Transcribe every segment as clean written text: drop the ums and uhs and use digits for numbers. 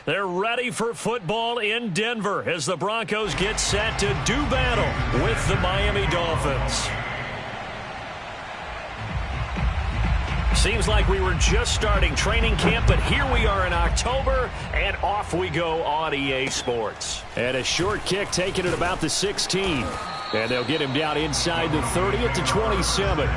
They're ready for football in Denver as the Broncos get set to do battle with the Miami Dolphins. Seems like we were just starting training camp, but here we are in October, and off we go on EA Sports. And a short kick taken at about the 16. And they'll get him down inside the 30 at the 27.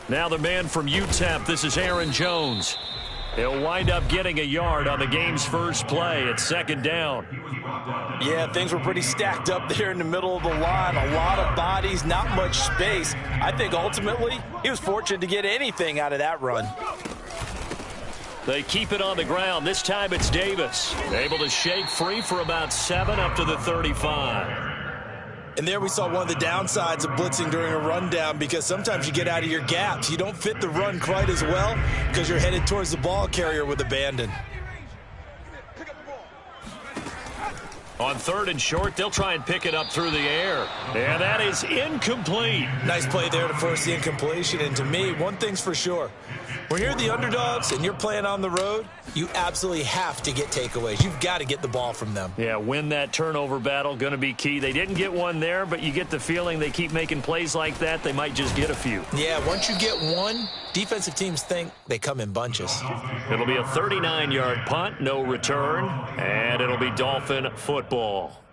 Now the man from UTEP, this is Aaron Jones. He'll wind up getting a yard on the game's first play at second down. Yeah, things were pretty stacked up there in the middle of the line. A lot of bodies, not much space. I think ultimately he was fortunate to get anything out of that run. They keep it on the ground. This time it's Davis. Able to shake free for about 7 up to the 35. And there we saw one of the downsides of blitzing during a rundown, because sometimes you get out of your gaps. You don't fit the run quite as well because you're headed towards the ball carrier with abandon. On third and short, they'll try and pick it up through the air. And that is incomplete. Nice play there to force the incompletion. And to me, one thing's for sure. When you're the underdogs and you're playing on the road, you absolutely have to get takeaways. You've got to get the ball from them. Yeah, win that turnover battle, going to be key. They didn't get one there, but you get the feeling they keep making plays like that, they might just get a few. Yeah, once you get one, defensive teams think they come in bunches. It'll be a 39-yard punt, no return, and it'll be Dolphin football.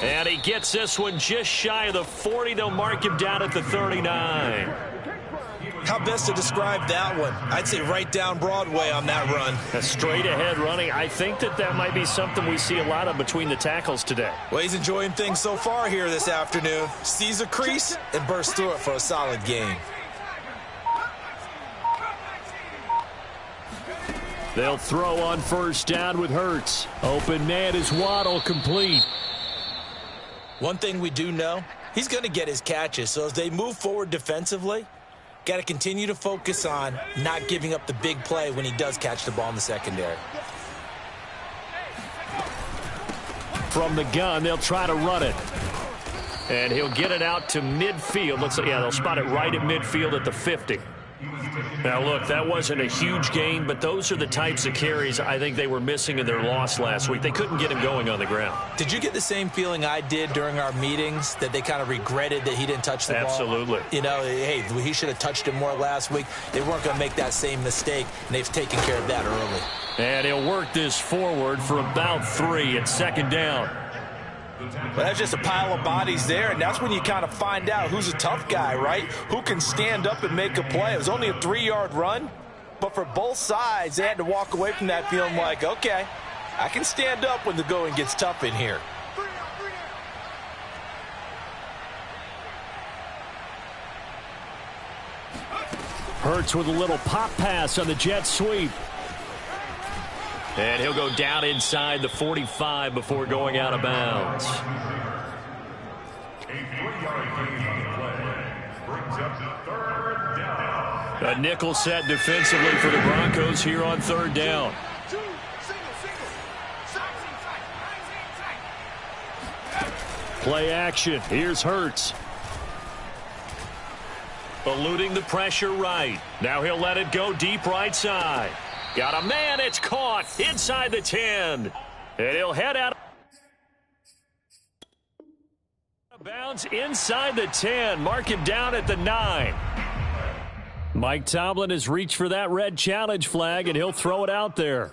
And he gets this one just shy of the 40. They'll mark him down at the 39. How best to describe that one? I'd say right down Broadway on that run. A straight ahead running. I think that might be something we see a lot of between the tackles today. Well, he's enjoying things so far here this afternoon. Sees a crease and bursts through it for a solid gain. They'll throw on first down with Hurts. Open man is Waddle, complete. One thing we do know, he's going to get his catches. So as they move forward defensively, got to continue to focus on not giving up the big play when he does catch the ball in the secondary. From the gun, they'll try to run it. And he'll get it out to midfield. They'll spot it right at midfield at the 50. Now, look, that wasn't a huge gain, but those are the types of carries I think they were missing in their loss last week. They couldn't get him going on the ground. Did you get the same feeling I did during our meetings, that they kind of regretted that he didn't touch the ball? Absolutely. You know, hey, he should have touched it more last week. They weren't going to make that same mistake, and they've taken care of that early. And he'll work this forward for about 3 at second down. But that's just a pile of bodies there, and that's when you kind of find out who's a tough guy, right? Who can stand up and make a play. It was only a 3-yard run, but for both sides, they had to walk away from that feeling like, okay, I can stand up when the going gets tough in here. Hurts with a little pop pass on the jet sweep. And he'll go down inside the 45 before going out of bounds. A nickel set defensively for the Broncos here on third down. Play action. Here's Hurts. Eluding the pressure right. Now he'll let it go deep right side. Got a man, it's caught inside the 10. And he'll head out of bounds inside the 10. Mark him down at the 9. Mike Tomlin has reached for that red challenge flag, and he'll throw it out there.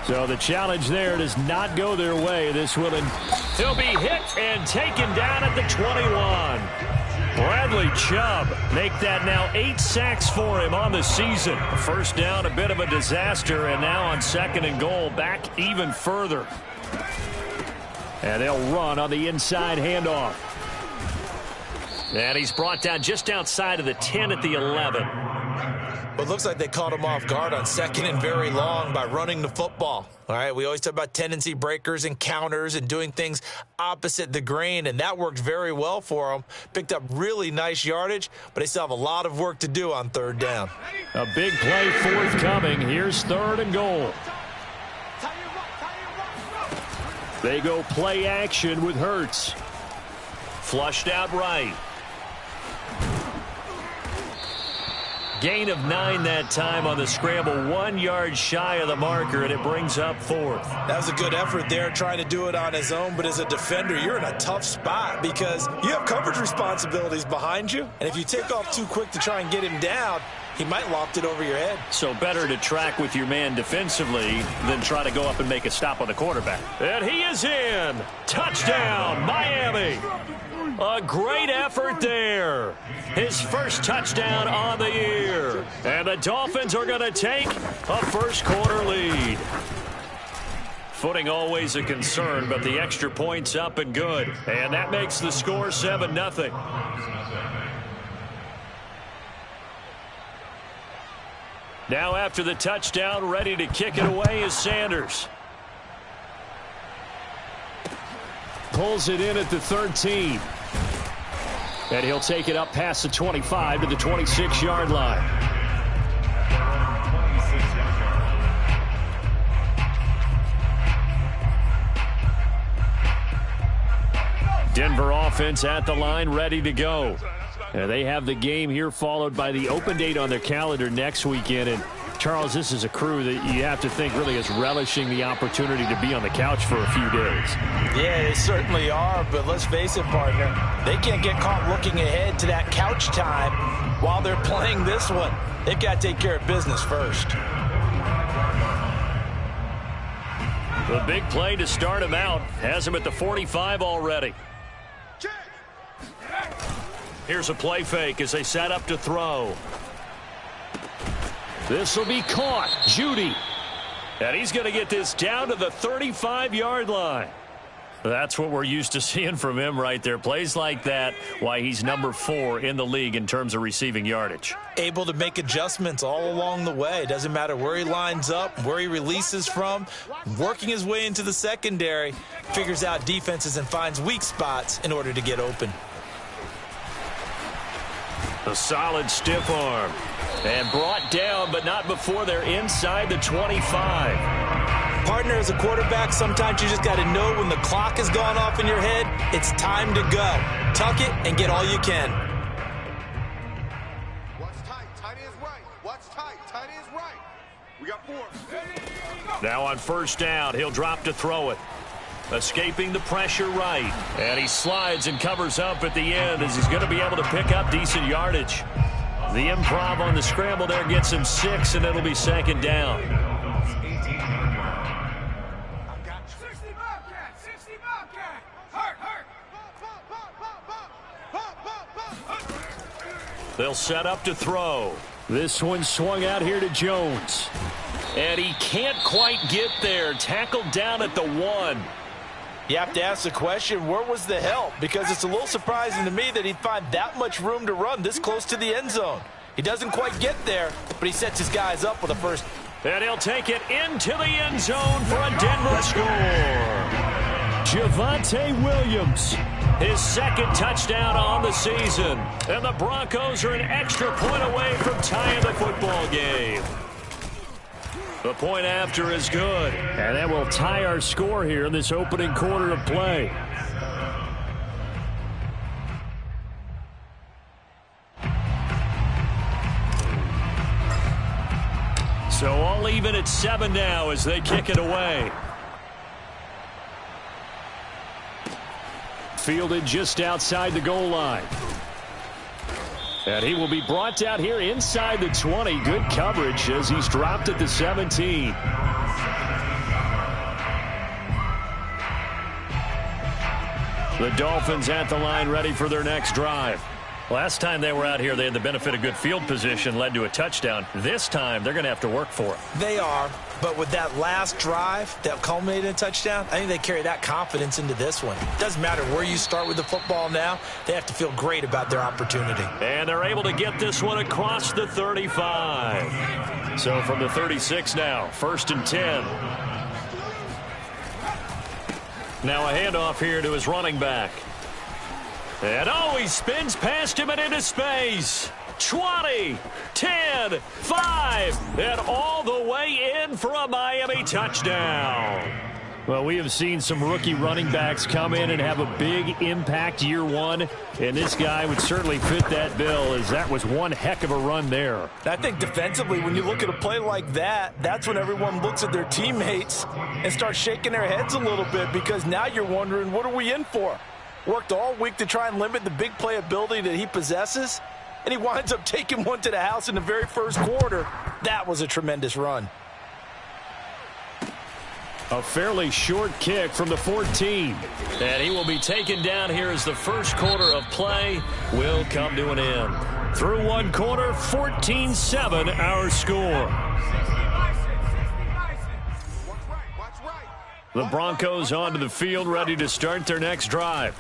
So the challenge there does not go their way. He'll be hit and taken down at the 21. Bradley Chubb make that now 8 sacks for him on the season. First down, a bit of a disaster, and now on 2nd and goal, back even further. And they'll run on the inside handoff. And he's brought down just outside of the 10 at the 11. But it looks like they caught him off guard on 2nd and very long by running the football. All right, we always talk about tendency breakers and counters and doing things opposite the grain, and that worked very well for them. Picked up really nice yardage, but they still have a lot of work to do on 3rd down. A big play forthcoming. Here's 3rd and goal. They go play action with Hurts. Flushed out right. Gain of 9 that time on the scramble. 1 yard shy of the marker, and it brings up 4th. That was a good effort there, trying to do it on his own. But as a defender, you're in a tough spot because you have coverage responsibilities behind you. And if you take off too quick to try and get him down, he might loft it over your head. So better to track with your man defensively than try to go up and make a stop on the quarterback. And he is in. Touchdown, Miami. A great effort there. His first touchdown on the year. And the Dolphins are going to take a first-quarter lead. Footing always a concern, but the extra point's up and good. And that makes the score 7-0. Now after the touchdown, ready to kick it away is Sanders. Pulls it in at the 13. And he'll take it up past the 25 to the 26-yard line. Denver offense at the line, ready to go. And they have the game here followed by the open date on their calendar next weekend. And Charles, this is a crew that you have to think really is relishing the opportunity to be on the couch for a few days. Yeah, they certainly are, but let's face it, partner, they can't get caught looking ahead to that couch time while they're playing this one. They've got to take care of business first. The big play to start him out has him at the 45 already. Here's a play fake as they set up to throw. This will be caught. Judy. And he's going to get this down to the 35-yard line. That's what we're used to seeing from him right there. Plays like that, why he's number 4 in the league in terms of receiving yardage. Able to make adjustments all along the way. Doesn't matter where he lines up, where he releases from. Working his way into the secondary. Figures out defenses and finds weak spots in order to get open. A solid stiff arm. And brought down, but not before they're inside the 25. Partner, as a quarterback, sometimes you just got to know when the clock has gone off in your head, it's time to go. Tuck it and get all you can. Watch tight. Tight is right. Watch tight. Tight is right. We got 4. Now on first down, he'll drop to throw it. Escaping the pressure right. And he slides and covers up at the end as he's going to be able to pick up decent yardage. The improv on the scramble there gets him 6, and it'll be 2nd down. They'll set up to throw. This one swung out here to Jones. And he can't quite get there. Tackled down at the 1. You have to ask the question, where was the help? Because it's a little surprising to me that he'd find that much room to run this close to the end zone. He doesn't quite get there, but he sets his guys up with a first. And he'll take it into the end zone for a Denver score. Javonte Williams, his 2nd touchdown on the season. And the Broncos are an extra point away from tying the football game. The point after is good. And that will tie our score here in this opening quarter of play. So all even at 7 now as they kick it away. Fielded just outside the goal line. And he will be brought down here inside the 20. Good coverage as he's dropped at the 17. The Dolphins at the line ready for their next drive. Last time they were out here, they had the benefit of good field position, led to a touchdown. This time, they're going to have to work for it. They are, but with that last drive that culminated in a touchdown, I think they carry that confidence into this one. Doesn't matter where you start with the football now, they have to feel great about their opportunity. And they're able to get this one across the 35. So from the 36 now, 1st and 10. Now a handoff here to his running back. And he spins past him and into space. 20, 10, 5, and all the way in for a Miami touchdown. Well, we have seen some rookie running backs come in and have a big impact year one, and this guy would certainly fit that bill, as that was one heck of a run there. I think defensively, when you look at a play like that, that's when everyone looks at their teammates and starts shaking their heads a little bit, because now you're wondering, what are we in for? Worked all week to try and limit the big play ability that he possesses, and he winds up taking one to the house in the very first quarter. That was a tremendous run. A fairly short kick from the 14. And he will be taken down here as the first quarter of play will come to an end. Through one quarter, 14-7 our score. The Broncos onto the field, ready to start their next drive.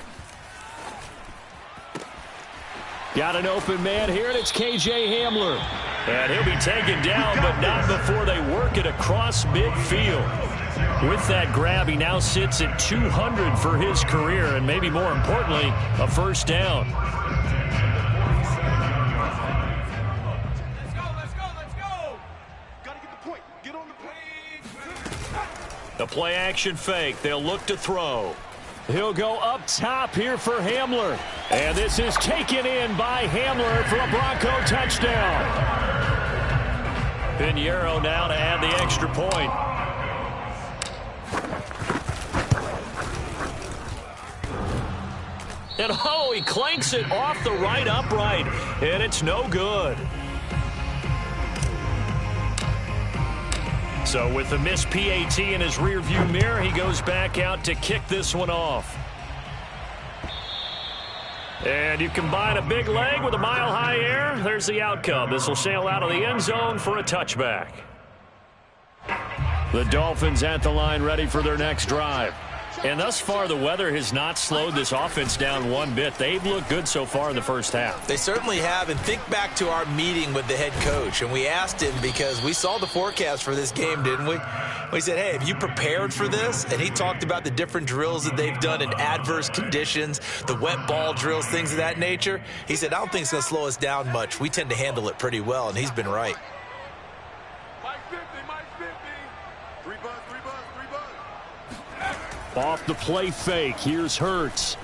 Got an open man here, and it's K.J. Hamler. And he'll be taken down, but not before they work it across midfield. With that grab, he now sits at 200 for his career, and maybe more importantly, a first down. Let's go. Gotta get the point. Get on the play. The play action fake. They'll look to throw. He'll go up top here for Hamler. And this is taken in by Hamler for a Bronco touchdown. Pinheiro now to add the extra point. And he clanks it off the right upright. And it's no good. So with the missed PAT in his rearview mirror, he goes back out to kick this one off. And you combine a big leg with a mile-high air, there's the outcome. This will sail out of the end zone for a touchback. The Dolphins at the line, ready for their next drive. And thus far, the weather has not slowed this offense down one bit. They've looked good so far in the first half. They certainly have, and think back to our meeting with the head coach, and we asked him, because we saw the forecast for this game, didn't we? We said, hey, have you prepared for this? And he talked about the different drills that they've done in adverse conditions, the wet ball drills, things of that nature. He said, I don't think it's going to slow us down much. We tend to handle it pretty well, and he's been right. Off the play fake, here's Hurts.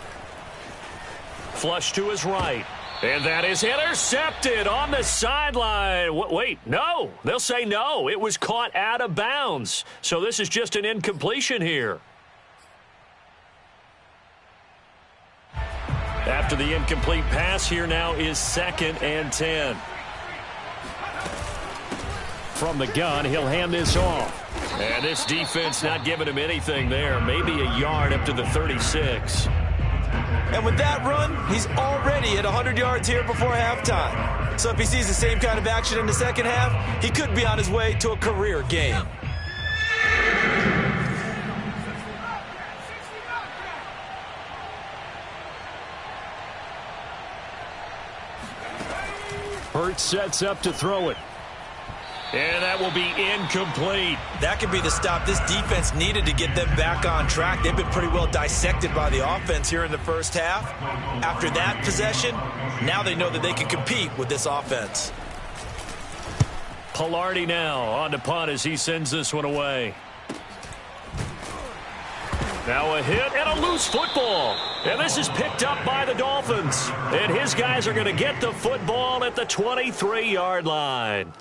Flush to his right. And that is intercepted on the sideline. Wait, no. They'll say no. It was caught out of bounds. So this is just an incompletion here. After the incomplete pass, here now is 2nd and 10. From the gun, he'll hand this off. And this defense not giving him anything there. Maybe a yard up to the 36. And with that run, he's already at 100 yards here before halftime. So if he sees the same kind of action in the second half, he could be on his way to a career game. Hurts sets up to throw it. And that will be incomplete. That could be the stop this defense needed to get them back on track. They've been pretty well dissected by the offense here in the first half. After that possession, now they know that they can compete with this offense. Pilardi now on to punt as he sends this one away. Now a hit and a loose football. And this is picked up by the Dolphins. And his guys are going to get the football at the 23-yard line.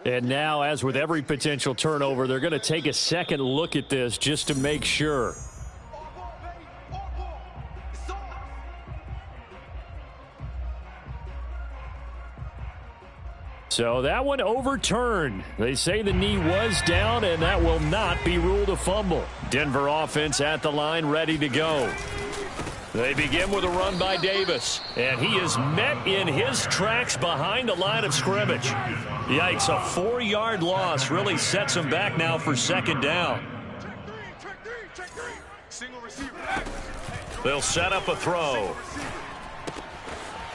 And now, as with every potential turnover, they're going to take a second look at this just to make sure. So that one overturned. They say the knee was down, and that will not be ruled a fumble. Denver offense at the line, ready to go. They begin with a run by Davis, and he is met in his tracks behind the line of scrimmage. Yikes, a 4-yard loss really sets him back now for second down. Check three. Single receiver. They'll set up a throw.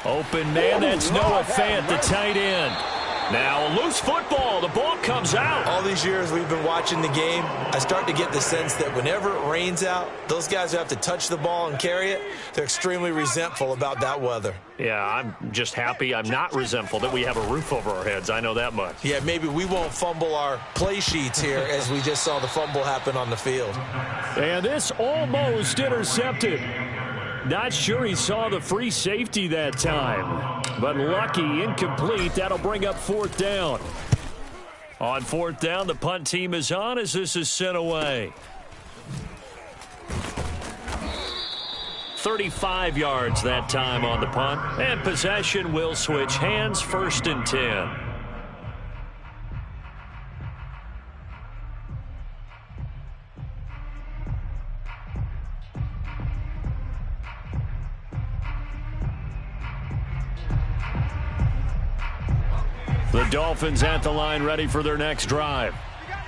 Open man, that's Noah Fant, the tight end. Now a loose football, the ball comes out. All these years we've been watching the game, I start to get the sense that whenever it rains out, those guys who have to touch the ball and carry it, they're extremely resentful about that weather. Yeah, I'm just happy I'm not resentful that we have a roof over our heads. I know that much. Yeah, maybe we won't fumble our play sheets here as we just saw the fumble happen on the field. And this almost intercepted. Not sure he saw the free safety that time. But lucky, incomplete. That'll bring up fourth down. On fourth down, the punt team is on as this is sent away. 35 yards that time on the punt. And possession will switch hands, 1st and 10. The Dolphins at the line ready for their next drive.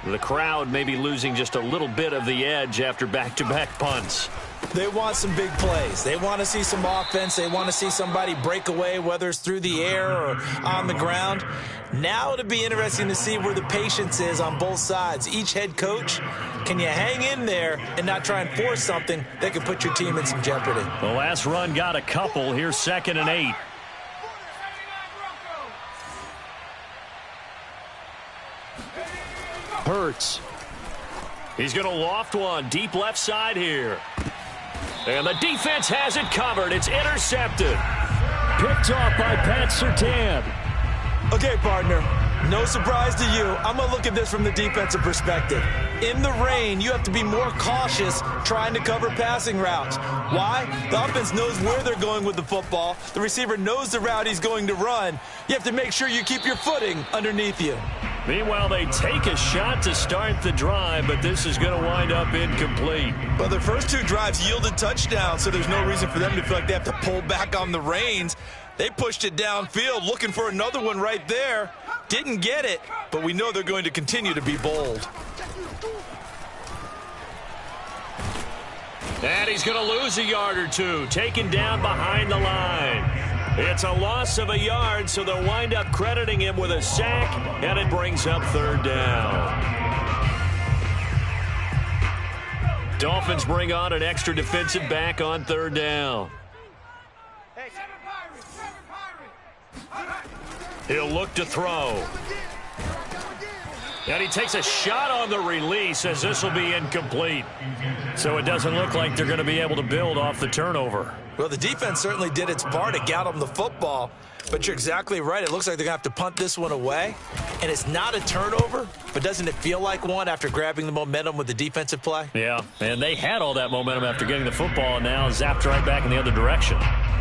The crowd may be losing just a little bit of the edge after back-to-back punts. They want some big plays. They want to see some offense. They want to see somebody break away, whether it's through the air or on the ground. Now it'll be interesting to see where the patience is on both sides. Each head coach, can you hang in there and not try and force something that could put your team in some jeopardy? The last run got a couple. Here's 2nd and 8. Hurts. He's going to loft one deep left side here. And the defense has it covered. It's intercepted. Picked off by Pat Surtain. Okay, partner, no surprise to you. I'm going to look at this from the defensive perspective. In the rain, you have to be more cautious trying to cover passing routes. Why? The offense knows where they're going with the football. The receiver knows the route he's going to run. You have to make sure you keep your footing underneath you. Meanwhile, they take a shot to start the drive, but this is going to wind up incomplete. But their first 2 drives yielded touchdowns, so there's no reason for them to feel like they have to pull back on the reins. They pushed it downfield, looking for another one right there. Didn't get it, but we know they're going to continue to be bold. And he's going to lose a yard or two, taken down behind the line. It's a loss of a yard, so they'll wind up crediting him with a sack, and it brings up 3rd down. Dolphins bring on an extra defensive back on 3rd down. He'll look to throw. And he takes a shot on the release as this will be incomplete. So it doesn't look like they're going to be able to build off the turnover. Well, the defense certainly did its part to get them the football. But you're exactly right. It looks like they're going to have to punt this one away. And it's not a turnover, but doesn't it feel like one after grabbing the momentum with the defensive play? Yeah, and they had all that momentum after getting the football and now zapped right back in the other direction.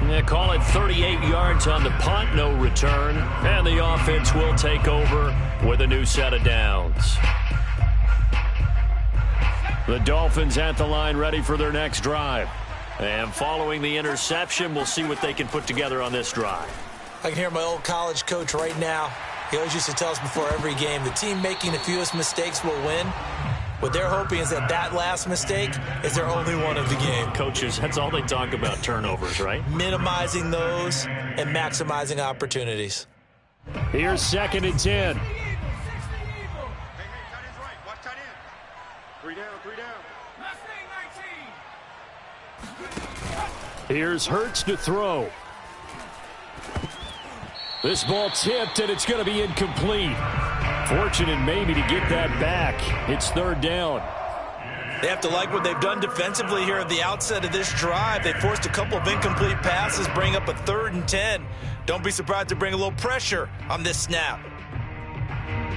Yeah, call it 38 yards on the punt, no return. And the offense will take over with a new set of downs. The Dolphins at the line ready for their next drive. And following the interception, we'll see what they can put together on this drive. I can hear my old college coach right now. He always used to tell us before every game, the team making the fewest mistakes will win. What they're hoping is that that last mistake is their only one of the game. Coaches, that's all they talk about, turnovers, right? Minimizing those and maximizing opportunities. Here's 2nd and 10. Hey, tight end's right. Watch tight end. 3 down, 3 down. Here's Hurts to throw. This ball tipped, and it's going to be incomplete. Fortunate maybe to get that back. It's 3rd down. They have to like what they've done defensively here at the outset of this drive. They forced a couple of incomplete passes, bring up a 3rd and 10. Don't be surprised to bring a little pressure on this snap.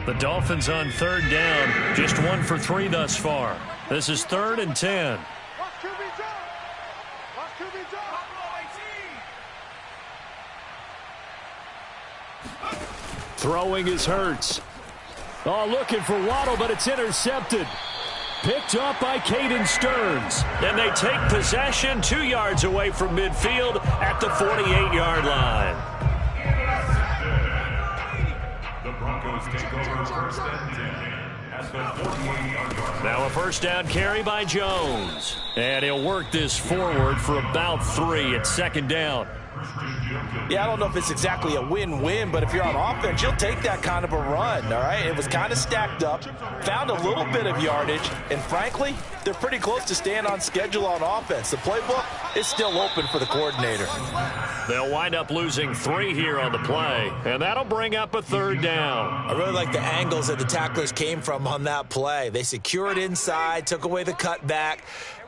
The Dolphins on 3rd down, just 1 for 3 thus far. This is 3rd and 10. Throwing is Hurts. Oh, looking for Waddle, but it's intercepted. Picked up by Caden Stearns. And they take possession 2 yards away from midfield at the 48-yard line. The Broncos take over first and 10 at the 48-yard line. Now a first down carry by Jones. And he'll work this forward for about 3 at second down. Yeah, I don't know if it's exactly a win-win, but if you're on offense, you'll take that kind of a run, all right? It was kind of stacked up, found a little bit of yardage, and frankly, they're pretty close to staying on schedule on offense. The playbook is still open for the coordinator. They'll wind up losing 3 here on the play, and that'll bring up a third down. I really like the angles that the tacklers came from on that play. They secured inside, took away the cutback.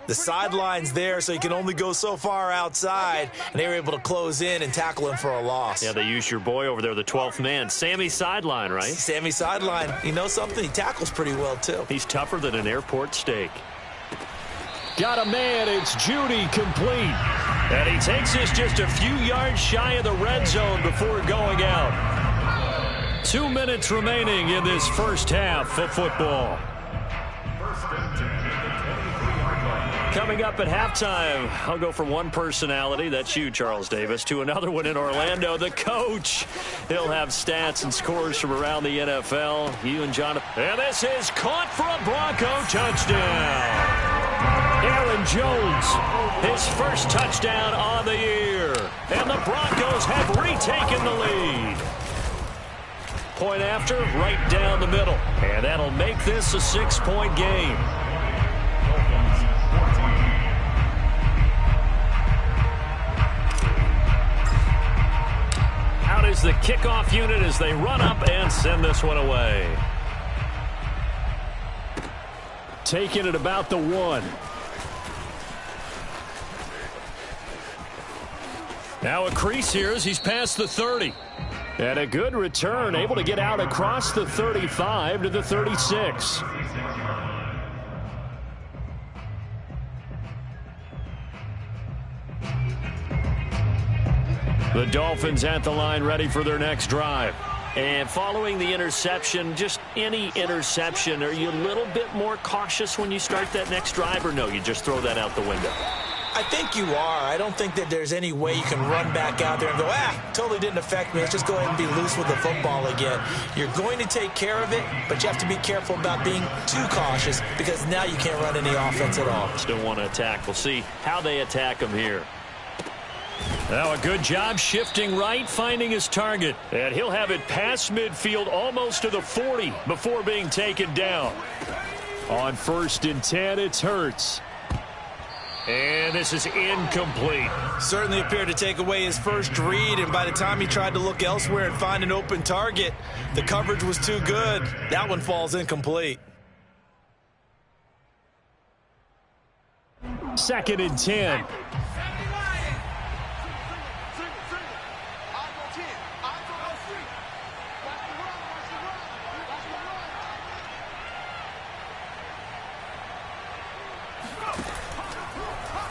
The sideline's there, so you can only go so far outside, and they were able to close in and tackle him for a loss. Yeah, they used your boy over there, the 12th man, Sammy Sideline, right? Sammy Sideline. You know something? He tackles pretty well, too. He's tougher than an airport steak. Got a man, it's Judy, complete. And he takes this just a few yards shy of the red zone before going out. 2 minutes remaining in this first half of football. Coming up at halftime, I'll go from one personality, that's you, Charles Davis, to another one in Orlando, the coach. He'll have stats and scores from around the NFL. You and Jonathan. And this is caught for a Bronco touchdown. Aaron Jones, his first touchdown on the year. And the Broncos have retaken the lead. Point after, right down the middle. And that'll make this a 6-point game. Out is the kickoff unit as they run up and send this one away. Taking it about the 1. Now a crease here as he's past the 30. And a good return, able to get out across the 35 to the 36. The Dolphins at the line ready for their next drive. And following the interception, just any interception, are you a little bit more cautious when you start that next drive, or no, you just throw that out the window? I think you are. I don't think that there's any way you can run back out there and go, totally didn't affect me. Let's just go ahead and be loose with the football again. You're going to take care of it, but you have to be careful about being too cautious because now you can't run any offense at all. Still want to attack. We'll see how they attack him here. Now a good job shifting right, finding his target. And he'll have it past midfield almost to the 40 before being taken down. On 1st and 10, it's Hurts. And this is incomplete. Certainly appeared to take away his first read, and by the time he tried to look elsewhere and find an open target, the coverage was too good. That one falls incomplete. 2nd and 10.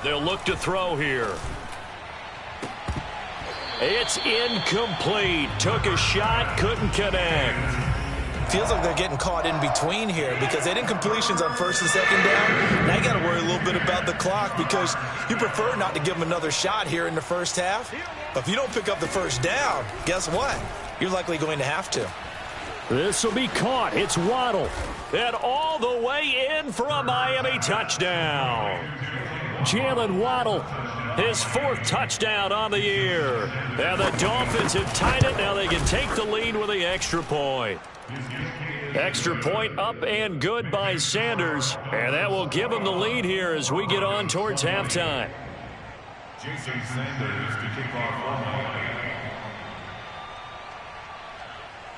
They'll look to throw here. It's incomplete. Took a shot, couldn't connect. Feels like they're getting caught in between here because they did incompletions on 1st and 2nd down. Now you got to worry a little bit about the clock because you prefer not to give them another shot here in the first half. But if you don't pick up the first down, guess what? You're likely going to have to. This will be caught. It's Waddle. And all the way in for a Miami touchdown. Jalen Waddle, his 4th touchdown on the year. And the Dolphins have tied it. Now they can take the lead with the extra point. Extra point up and good by Sanders. And that will give them the lead here as we get on towards halftime. Jason Sanders to kick off.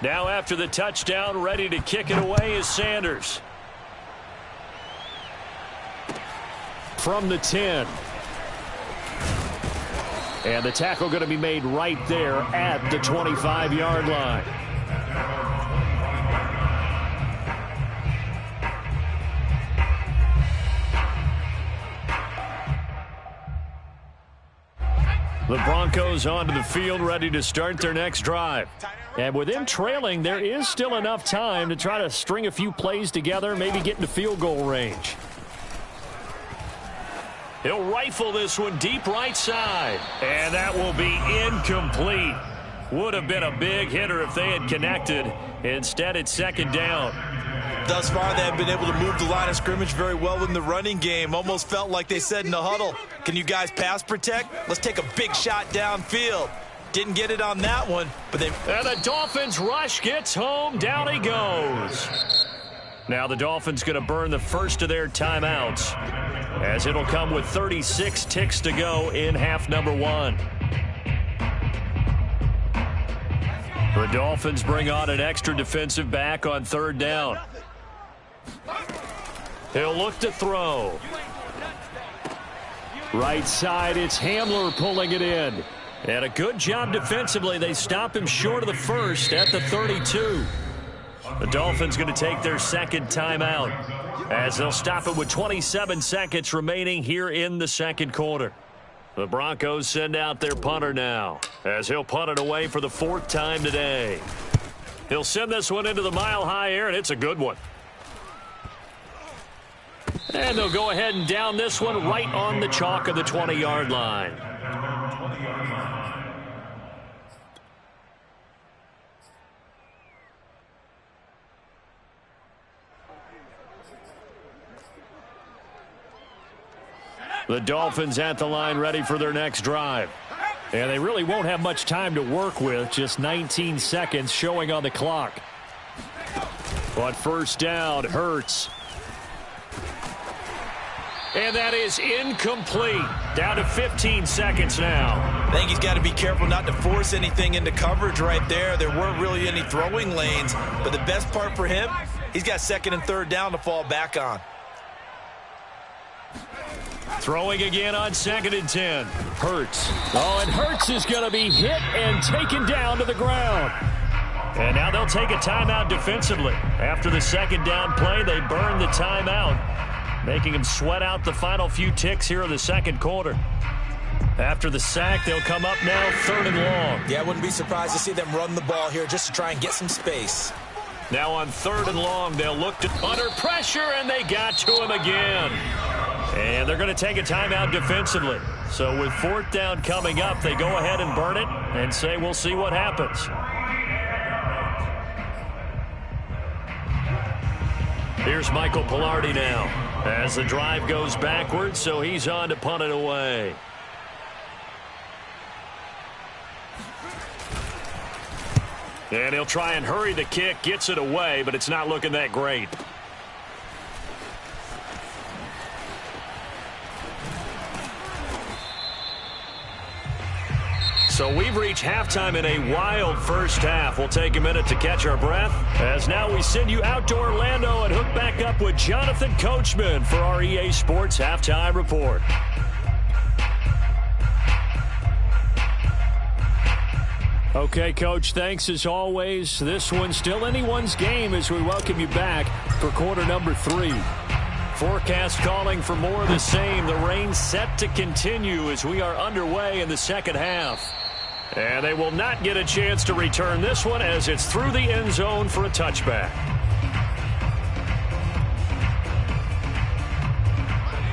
Now after the touchdown, ready to kick it away is Sanders. From the 10. And the tackle going to be made right there at the 25-yard line. The The Broncos onto the field, ready to start their next drive. And with them trailing, there is still enough time to try to string a few plays together, maybe get into field goal range. He'll rifle this one deep right side. And that will be incomplete. Would have been a big hitter if they had connected. Instead, it's second down. Thus far, they have been able to move the line of scrimmage very well in the running game. Almost felt like they said in the huddle, can you guys pass protect? Let's take a big shot downfield. Didn't get it on that one, but they... And the Dolphins rush gets home. Down he goes. Now the Dolphins going to burn the first of their timeouts, as it'll come with 36 ticks to go in half number one. The Dolphins bring on an extra defensive back on third down. He'll look to throw. Right side, it's Hamler pulling it in. And a good job defensively. They stop him short of the first at the 32. The Dolphins going to take their second timeout, as they'll stop it with 27 seconds remaining here in the second quarter. The Broncos send out their punter now, as he'll punt it away for the fourth time today. He'll send this one into the mile-high air, and it's a good one. And they'll go ahead and down this one right on the chalk of the 20-yard line. The Dolphins at the line, ready for their next drive. And they really won't have much time to work with, just 19 seconds showing on the clock. But first down, Hurts. And that is incomplete. Down to 15 seconds now. I think he's got to be careful not to force anything into coverage right there. There weren't really any throwing lanes, but the best part for him, he's got second and third down to fall back on. Throwing again on second and 10. Hurts. Oh, and Hurts is going to be hit and taken down to the ground. And now they'll take a timeout defensively. After the second down play, they burn the timeout, making him sweat out the final few ticks here in the second quarter. After the sack, they'll come up now third and long. Yeah, I wouldn't be surprised to see them run the ball here just to try and get some space. Now on third and long, they'll look to under pressure, and they got to him again. And they're going to take a timeout defensively. So with fourth down coming up, they go ahead and burn it and say we'll see what happens. Here's Michael Pilardi now as the drive goes backwards, so he's on to punt it away. And he'll try and hurry the kick, gets it away, but it's not looking that great. So we've reached halftime in a wild first half. We'll take a minute to catch our breath, as now we send you out to Orlando and hook back up with Jonathan Coachman for our EA Sports Halftime Report. Okay, Coach, thanks as always. This one's still anyone's game as we welcome you back for quarter number 3. Forecast calling for more of the same. The rain set to continue as we are underway in the second half. And they will not get a chance to return this one as it's through the end zone for a touchback.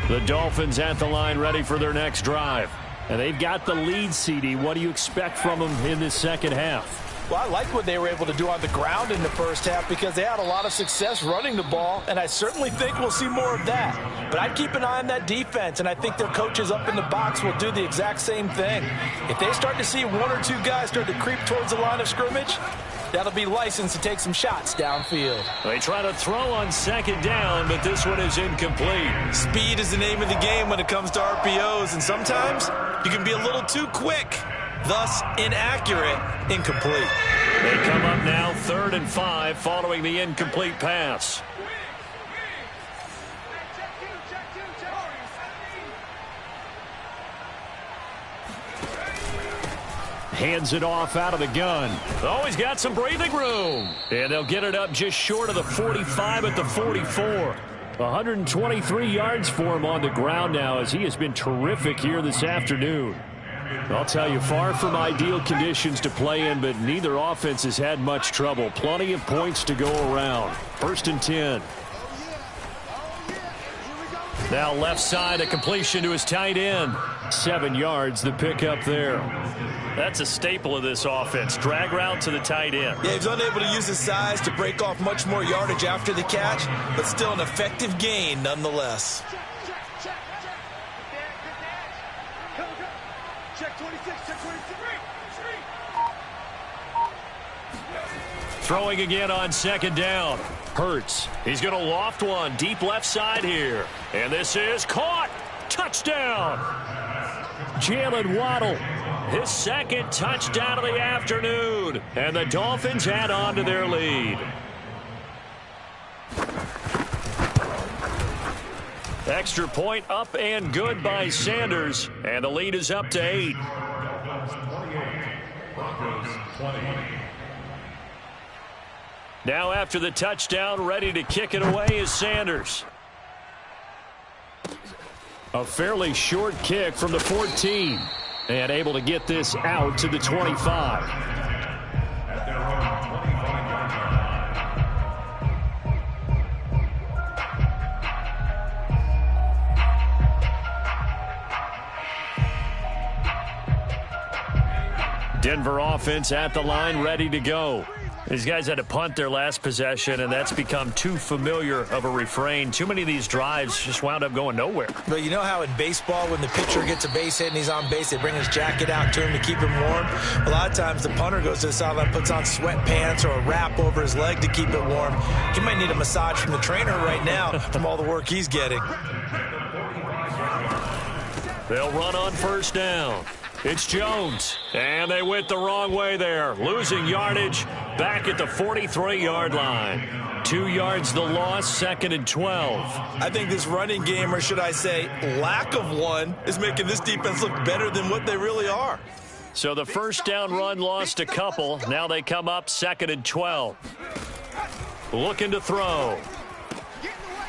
The Dolphins at the line ready for their next drive. And they've got the lead, CD. What do you expect from them in this second half? Well, I like what they were able to do on the ground in the first half because they had a lot of success running the ball, and I certainly think we'll see more of that. But I'd keep an eye on that defense, and I think their coaches up in the box will do the exact same thing. If they start to see one or two guys start to creep towards the line of scrimmage, that'll be licensed to take some shots downfield. They try to throw on second down, but this one is incomplete. Speed is the name of the game when it comes to RPOs, and sometimes you can be a little too quick. Thus, inaccurate, incomplete. They come up now 3rd and 5 following the incomplete pass. Hands it off out of the gun. Oh, he's got some breathing room. And they'll get it up just short of the 45 at the 44. 123 yards for him on the ground now as he has been terrific here this afternoon. I'll tell you, far from ideal conditions to play in, but neither offense has had much trouble. Plenty of points to go around. 1st and 10. Now left side, a completion to his tight end. 7 yards, the pickup there. That's a staple of this offense. Drag route to the tight end. Yeah, he's unable to use his size to break off much more yardage after the catch, but still an effective gain nonetheless. Check 26, check 26. Throwing again on 2nd down. Hurts. He's going to loft one deep left side here. And this is caught. Touchdown. Jalen Waddle. His 2nd touchdown of the afternoon. And the Dolphins add on to their lead. Extra point up and good by Sanders. And the lead is up to 8. Broncos 20. Now after the touchdown, ready to kick it away is Sanders. A fairly short kick from the 14. And able to get this out to the 25. At their own 25-yard line. Denver offense at the line, ready to go. These guys had to punt their last possession, and that's become too familiar of a refrain. Too many of these drives just wound up going nowhere. But you know how in baseball, when the pitcher gets a base hit and he's on base, they bring his jacket out to him to keep him warm? A lot of times the punter goes to the sideline, puts on sweatpants or a wrap over his leg to keep it warm. He might need a massage from the trainer right now from all the work he's getting. They'll run on 1st down. It's Jones, and they went the wrong way there. Losing yardage back at the 43-yard line. 2 yards the loss, 2nd and 12. I think this running game, or should I say lack of one, is making this defense look better than what they really are. So the 1st down run lost a couple. Now they come up 2nd and 12. Looking to throw.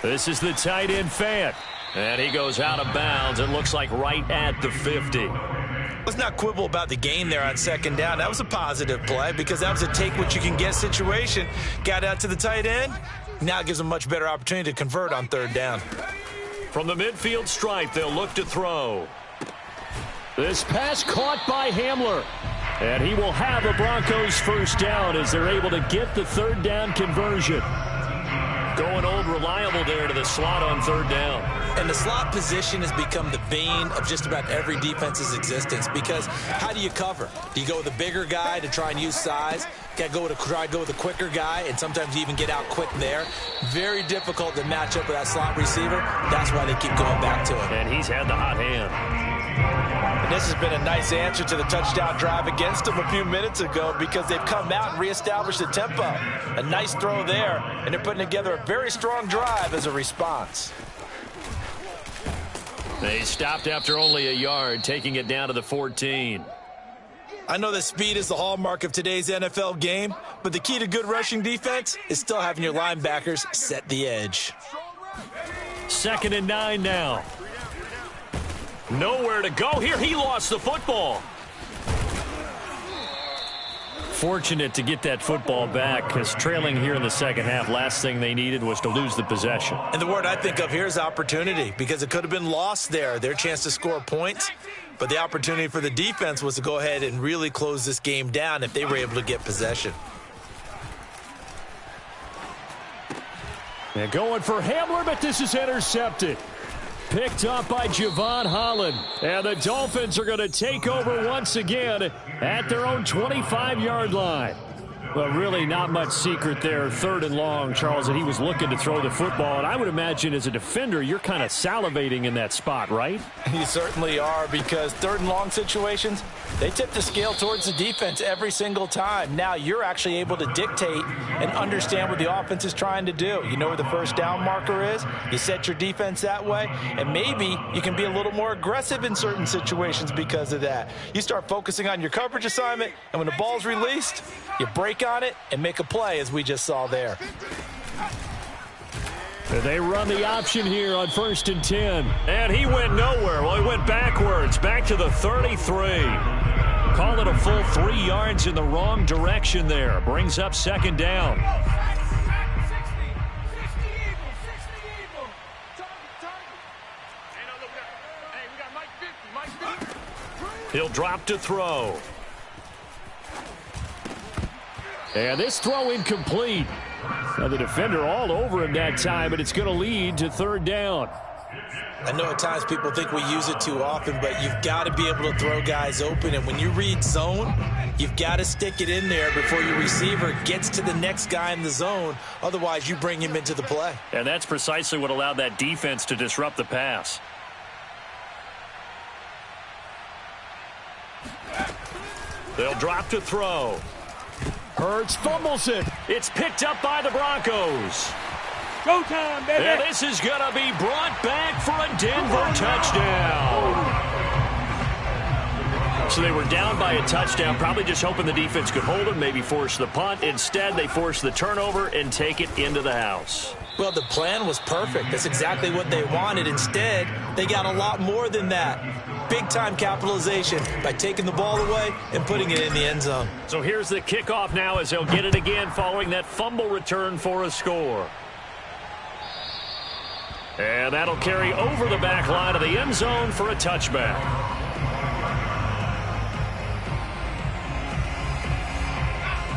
This is the tight end Fant. And he goes out of bounds. It looks like right at the 50. Let's not quibble about the gain there on 2nd down. That was a positive play because that was a take-what-you-can-get situation. Got out to the tight end. Now it gives them a much better opportunity to convert on 3rd down. From the midfield stripe, they'll look to throw. This pass caught by Hamler. And he will have a Broncos 1st down as they're able to get the 3rd down conversion. Going old reliable there to the slot on 3rd down. And the slot position has become the bane of just about every defense's existence because how do you cover? Do you go with a bigger guy to try and use size? Got to try to go with a quicker guy, and sometimes you even get out quick there. Very difficult to match up with that slot receiver. That's why they keep going back to him. And he's had the hot hand. And this has been a nice answer to the touchdown drive against them a few minutes ago because they've come out and reestablished the tempo. A nice throw there, and they're putting together a very strong drive as a response. They stopped after only a yard, taking it down to the 14. I know that speed is the hallmark of today's NFL game, but the key to good rushing defense is still having your linebackers set the edge. 2nd and 9 now. Nowhere to go here. He lost the football. Fortunate to get that football back because trailing here in the 2nd half, last thing they needed was to lose the possession. And the word I think of here is opportunity because it could have been lost there, their chance to score points. But the opportunity for the defense was to go ahead and really close this game down if they were able to get possession. And going for Hamler, but this is intercepted. Picked up by Javon Holland. And the Dolphins are going to take over once again at their own 25-yard line. Well, really not much secret there. 3rd and long, Charles, that he was looking to throw the football. And I would imagine as a defender, you're kind of salivating in that spot, right? You certainly are because 3rd and long situations, they tip the scale towards the defense every single time. Now you're actually able to dictate and understand what the offense is trying to do. You know where the 1st down marker is. You set your defense that way, and maybe you can be a little more aggressive in certain situations because of that. You start focusing on your coverage assignment, and when the ball's released, you break on it and make a play as we just saw there. They run the option here on 1st and 10. And he went nowhere. Well, he went backwards, back to the 33. Call it a full 3 yards in the wrong direction there. Brings up 2nd down. He'll drop to throw. And this throw incomplete. Now the defender all over him that time, but it's going to lead to 3rd down. I know at times people think we use it too often, but you've got to be able to throw guys open. And when you read zone, you've got to stick it in there before your receiver gets to the next guy in the zone. Otherwise, you bring him into the play. And that's precisely what allowed that defense to disrupt the pass. They'll drop to throw. Hurts fumbles it. It's picked up by the Broncos. Go time, baby. And this is going to be brought back for a Denver touchdown. So they were down by a touchdown, probably just hoping the defense could hold them, maybe force the punt. Instead, they force the turnover and take it into the house. Well, the plan was perfect. That's exactly what they wanted. Instead, they got a lot more than that. Big-time capitalization by taking the ball away and putting it in the end zone. So here's the kickoff now as they'll get it again following that fumble return for a score. And that'll carry over the back line of the end zone for a touchback.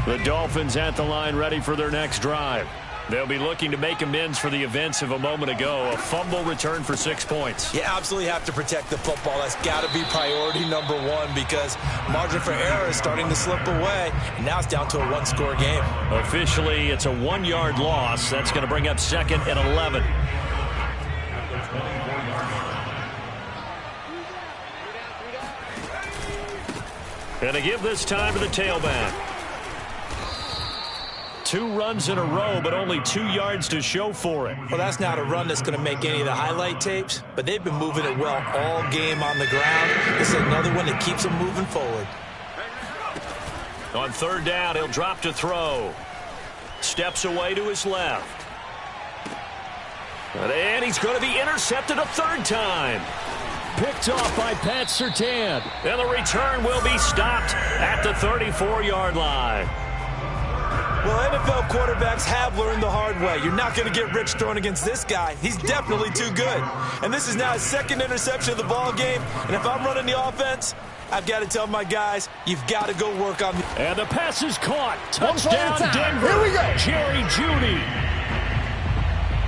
The Dolphins at the line ready for their next drive. They'll be looking to make amends for the events of a moment ago. A fumble return for 6 points. You absolutely have to protect the football. That's got to be priority number one because margin for error is starting to slip away. And now it's down to a 1-score game. Officially, it's a 1-yard loss. That's going to bring up 2nd and 11. And to give this time to the tailback. 2 runs in a row, but only 2 yards to show for it. Well, that's not a run that's going to make any of the highlight tapes, but they've been moving it well all game on the ground. This is another one that keeps them moving forward. On 3rd down, he'll drop to throw. Steps away to his left. And he's going to be intercepted a 3rd time. Picked off by Pat Surtain. And the return will be stopped at the 34-yard line. Well, NFL quarterbacks have learned the hard way. You're not going to get rich throwing against this guy. He's definitely too good. And this is now his 2nd interception of the ball game. And if I'm running the offense, I've got to tell my guys, you've got to go work on. And the pass is caught. Touchdown, Denver. Here we go. Jerry Jeudy.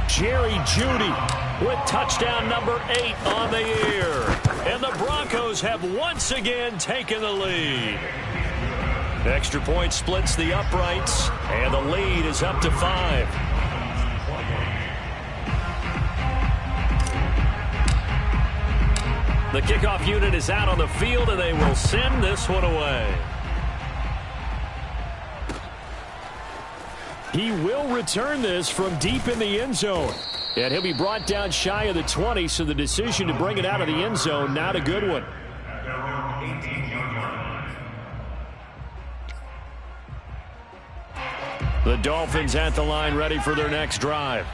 Jerry Jeudy with touchdown number 8 on the year. And the Broncos have once again taken the lead. Extra point splits the uprights, and the lead is up to 5. The kickoff unit is out on the field, and they will send this one away. He will return this from deep in the end zone. And he'll be brought down shy of the 20, so the decision to bring it out of the end zone, not a good one. The Dolphins at the line ready for their next drive.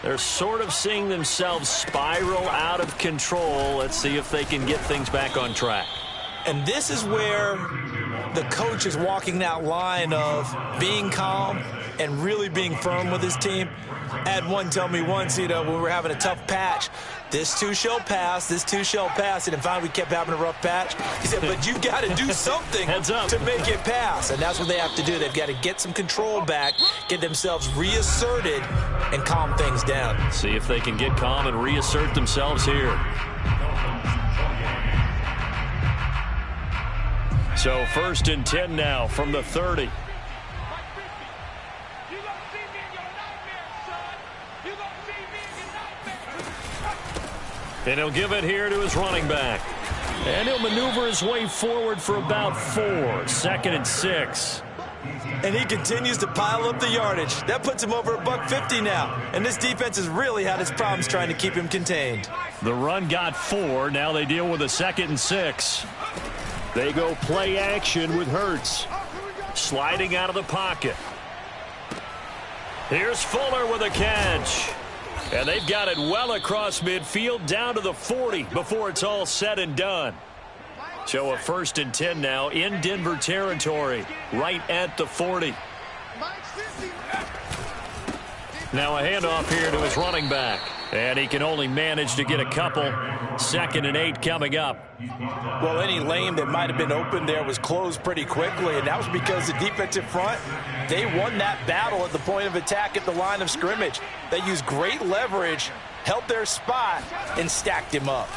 They're sort of seeing themselves spiral out of control. Let's see if they can get things back on track. And this is where the coach is walking that line of being calm and really being firm with his team. I had one tell me once, when we were having a tough patch, this too shall pass, this too shall pass. And finally we kept having a rough patch. He said, but you've got to do something to make it pass. And that's what they have to do. They've got to get some control back, get themselves reasserted, and calm things down. See if they can get calm and reassert themselves here. So 1st and 10 now from the 30. And he'll give it here to his running back. And he'll maneuver his way forward for about 4. 2nd and 6. And he continues to pile up the yardage. That puts him over $150 now. And this defense has really had its problems trying to keep him contained. The run got 4. Now they deal with a 2nd and 6. They go play action with Hurts. Sliding out of the pocket. Here's Fuller with a catch. And they've got it well across midfield down to the 40 before it's all said and done. So a 1st and 10 now in Denver territory, right at the 40. Now a handoff here to his running back. And he can only manage to get a couple. 2nd and 8 coming up. Well, any lane that might have been open there was closed pretty quickly, and that was because the defensive front, they won that battle at the point of attack at the line of scrimmage. They used great leverage, held their spot, and stacked him up.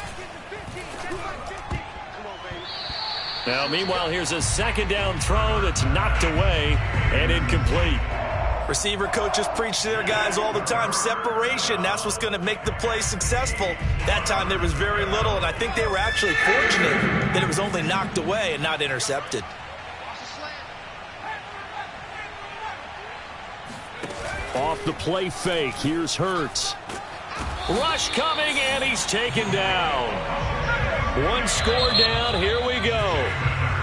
Now, meanwhile, here's a 2nd down throw that's knocked away and incomplete. Receiver coaches preach to their guys all the time. Separation, that's what's going to make the play successful. That time there was very little, and I think they were actually fortunate that it was only knocked away and not intercepted. Off the play fake, here's Hurts. Rush coming, and he's taken down. 1 score down, here we go.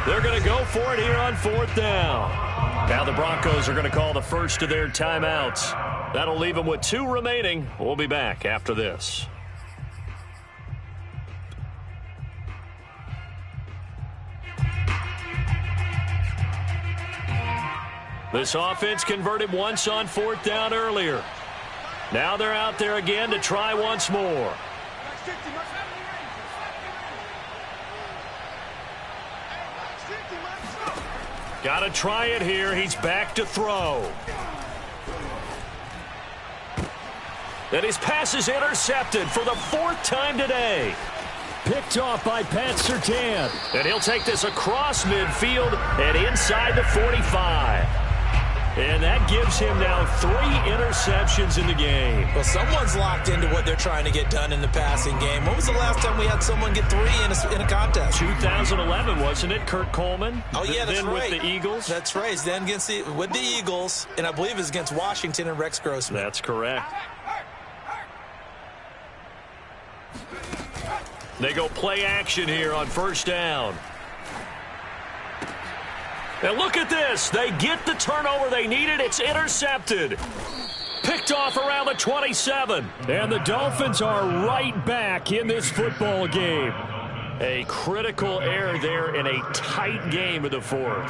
They're going to go for it here on 4th down. Now the Broncos are going to call the first of their timeouts. That'll leave them with 2 remaining. We'll be back after this. This offense converted once on 4th down earlier. Now they're out there again to try once more. Got to try it here. He's back to throw. And his pass is intercepted for the 4th time today. Picked off by Pat Surtain. And he'll take this across midfield and inside the 45. And that gives him now 3 interceptions in the game. Well, someone's locked into what they're trying to get done in the passing game. When was the last time we had someone get 3 in a contest? 2011, wasn't it, Kurt Coleman? Oh, yeah, that's then right. With the Eagles? That's right. Then with the Eagles, and I believe it was against Washington and Rex Grossman. That's correct. They go play action here on 1st down. And look at this. They get the turnover they needed. It's intercepted. Picked off around the 27. And the Dolphins are right back in this football game. A critical error there in a tight game of the 4th.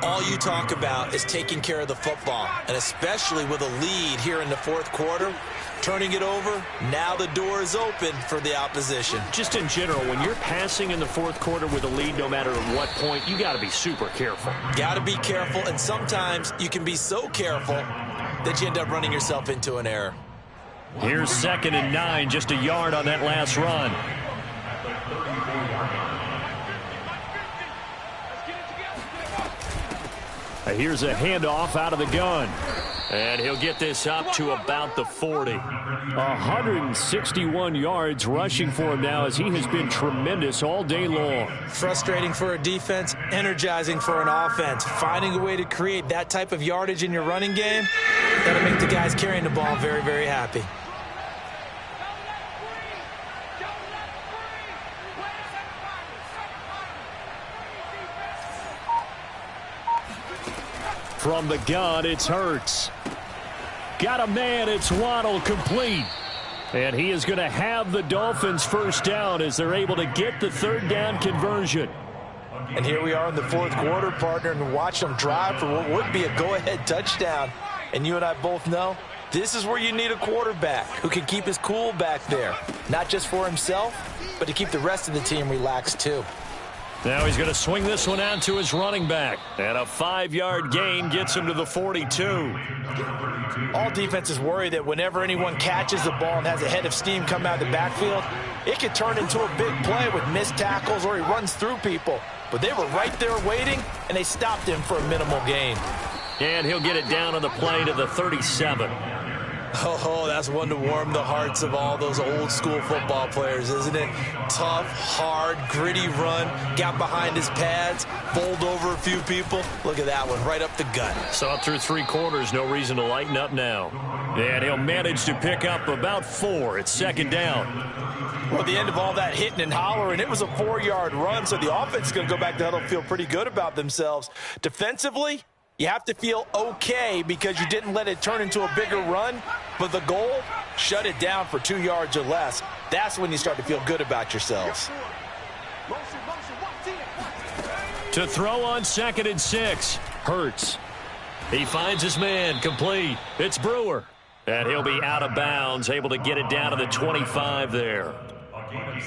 All you talk about is taking care of the football, and especially with a lead here in the 4th quarter. Turning it over, now the door is open for the opposition. Just in general, when you're passing in the 4th quarter with a lead, no matter at what point, you got to be super careful. Got to be careful, and sometimes you can be so careful that you end up running yourself into an error. Here's 2nd and 9, just a yard on that last run. Here's a handoff out of the gun. And he'll get this up to about the 40. 161 yards rushing for him now as he has been tremendous all day long. Frustrating for a defense, energizing for an offense. Finding a way to create that type of yardage in your running game, that'll make the guys carrying the ball very, very happy. From the gun, it's Hurts. Got a man, it's Waddle, complete. And he is going to have the Dolphins 1st down as they're able to get the 3rd down conversion. And here we are in the 4th quarter, partner, and watch them drive for what would be a go-ahead touchdown. And you and I both know this is where you need a quarterback who can keep his cool back there. Not just for himself, but to keep the rest of the team relaxed too. Now he's going to swing this one out to his running back. And a 5-yard gain gets him to the 42. All defenses worry that whenever anyone catches the ball and has a head of steam come out of the backfield, it could turn into a big play with missed tackles or he runs through people. But they were right there waiting, and they stopped him for a minimal gain. And he'll get it down on the play to the 37. Oh, that's one to warm the hearts of all those old school football players, isn't it? Tough, hard, gritty run, got behind his pads, bowled over a few people. Look at that one, right up the gut. Saw through 3 quarters, no reason to lighten up now. And he'll manage to pick up about 4 at 2nd down. Well, at the end of all that hitting and hollering, it was a 4-yard run, so the offense is going to go back to huddle, feel pretty good about themselves. Defensively, you have to feel okay because you didn't let it turn into a bigger run, but the goal shut it down for 2 yards or less. That's when you start to feel good about yourselves. To throw on 2nd and 6. Hurts. He finds his man, complete. It's Brewer. And he'll be out of bounds, able to get it down to the 25 there.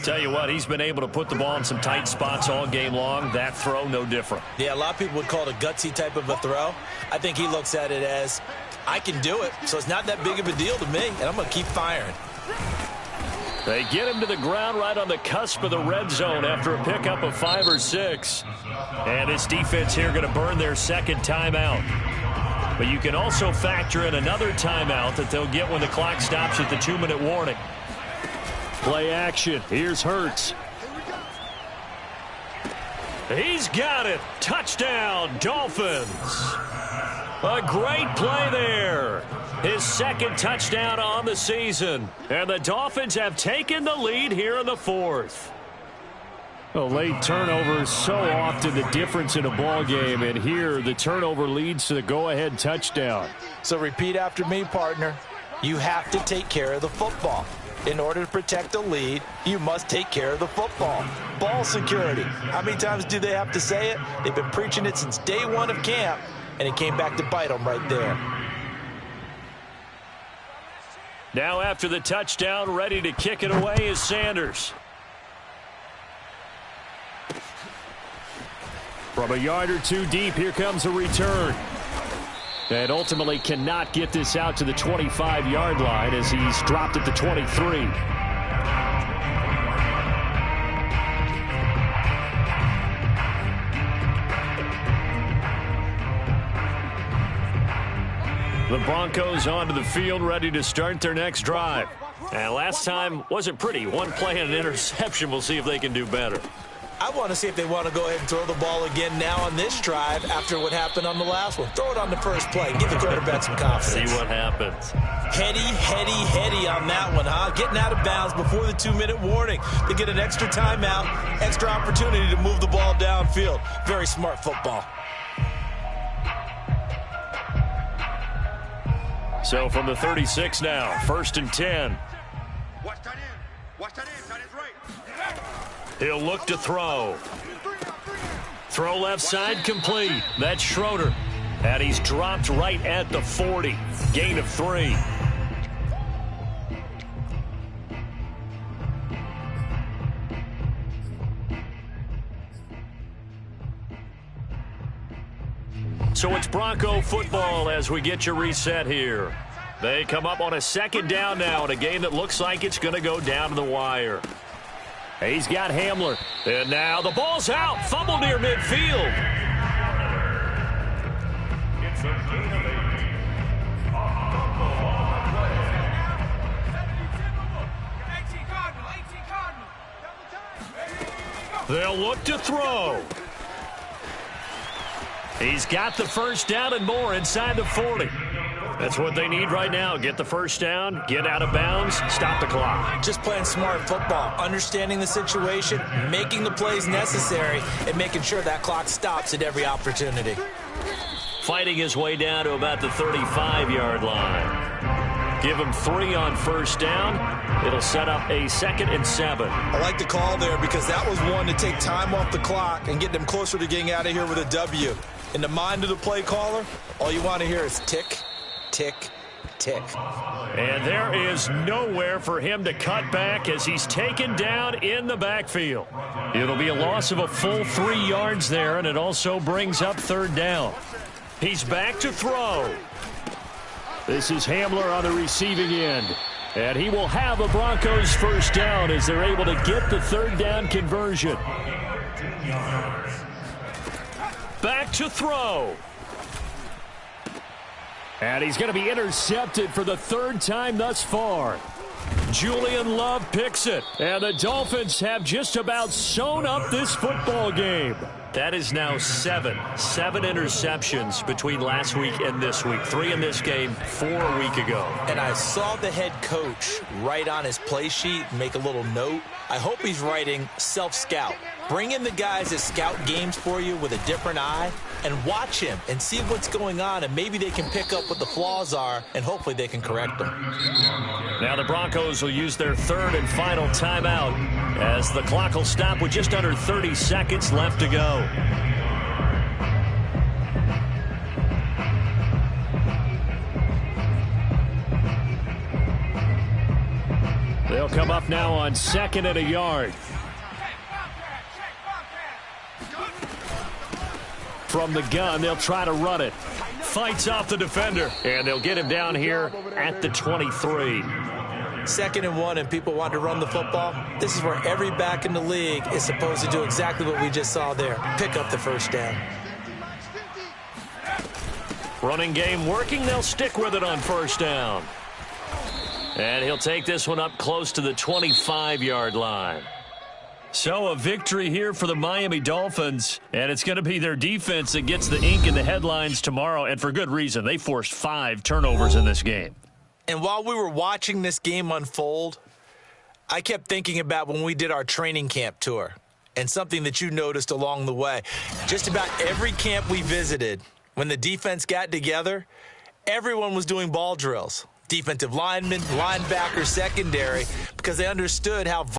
Tell you what, he's been able to put the ball in some tight spots all game long. That throw, no different. Yeah, a lot of people would call it a gutsy type of a throw. I think he looks at it as, I can do it, so it's not that big of a deal to me, and I'm going to keep firing. They get him to the ground right on the cusp of the red zone after a pickup of 5 or 6. And this defense here going to burn their second timeout. But you can also factor in another timeout that they'll get when the clock stops at the 2-minute warning. Play action. Here's Hurts. He's got it. Touchdown, Dolphins. A great play there. His second touchdown on the season. And the Dolphins have taken the lead here in the 4th. A late turnover is so often the difference in a ball game, and here the turnover leads to the go-ahead touchdown. So repeat after me, partner. You have to take care of the football. In order to protect the lead, you must take care of the football. Ball security. How many times do they have to say it? They've been preaching it since day 1 of camp, and it came back to bite them right there. Now after the touchdown, ready to kick it away is Sanders. From a yard or 2 deep, here comes a return. And ultimately cannot get this out to the 25-yard line as he's dropped at the 23. The Broncos onto the field, ready to start their next drive. And last time wasn't pretty. 1 play and an interception. We'll see if they can do better. I want to see if they want to go ahead and throw the ball again now on this drive after what happened on the last one. Throw it on the first play. Give the quarterback some confidence. See what happens. Heady on that one, huh? Getting out of bounds before the 2-minute warning. They get an extra timeout, extra opportunity to move the ball downfield. Very smart football. So from the 36 now, 1st and 10. Watch that in. Watch that in. That is right. He'll look to throw. Throw left side complete. That's Schroeder. And he's dropped right at the 40. Gain of 3. So it's Bronco football as we get you reset here. They come up on a 2nd down now in a game that looks like it's going to go down to the wire. He's got Hamler. And now the ball's out. Fumble near midfield. It's a gain of 8. They'll look to throw. He's got the first down and more inside the 40. That's what they need right now. Get the first down, get out of bounds, stop the clock. Just playing smart football, understanding the situation, making the plays necessary, and making sure that clock stops at every opportunity. Fighting his way down to about the 35-yard line. Give him 3 on first down. It'll set up a 2nd and 7. I like the call there because that was one to take time off the clock and get them closer to getting out of here with a W. In the mind of the play caller, all you want to hear is tick, tick, tick. And there is nowhere for him to cut back as he's taken down in the backfield. It'll be a loss of a full 3 yards there, and it also brings up 3rd down. He's back to throw. This is Hamler on the receiving end. And he will have a Broncos first down as they're able to get the 3rd down conversion. Back to throw. And he's going to be intercepted for the 3rd time thus far. Julian Love picks it. And the Dolphins have just about sewn up this football game. That is now 7 interceptions between last week and this week. 3 in this game, 4 a week ago. And I saw the head coach write on his play sheet, make a little note. I hope he's writing self-scout. Bring in the guys that scout games for you with a different eye and watch him and see what's going on, and maybe they can pick up what the flaws are, and hopefully they can correct them. Now the Broncos will use their third and final timeout as the clock will stop with just under 30 seconds left to go. They'll come up now on 2nd and a yard. From the gun, they'll try to run it. Fights off the defender, and they'll get him down here at the 23. 2nd and 1, and people want to run the football. This is where every back in the league is supposed to do exactly what we just saw there. Pick up the first down. Running game working. They'll stick with it on first down. And he'll take this one up close to the 25-yard line. So a victory here for the Miami Dolphins, and it's going to be their defense that gets the ink in the headlines tomorrow, and for good reason. They forced 5 turnovers in this game. And while we were watching this game unfold, I kept thinking about when we did our training camp tour and something that you noticed along the way. Just about every camp we visited, when the defense got together, everyone was doing ball drills. Defensive linemen, linebackers, secondary, because they understood how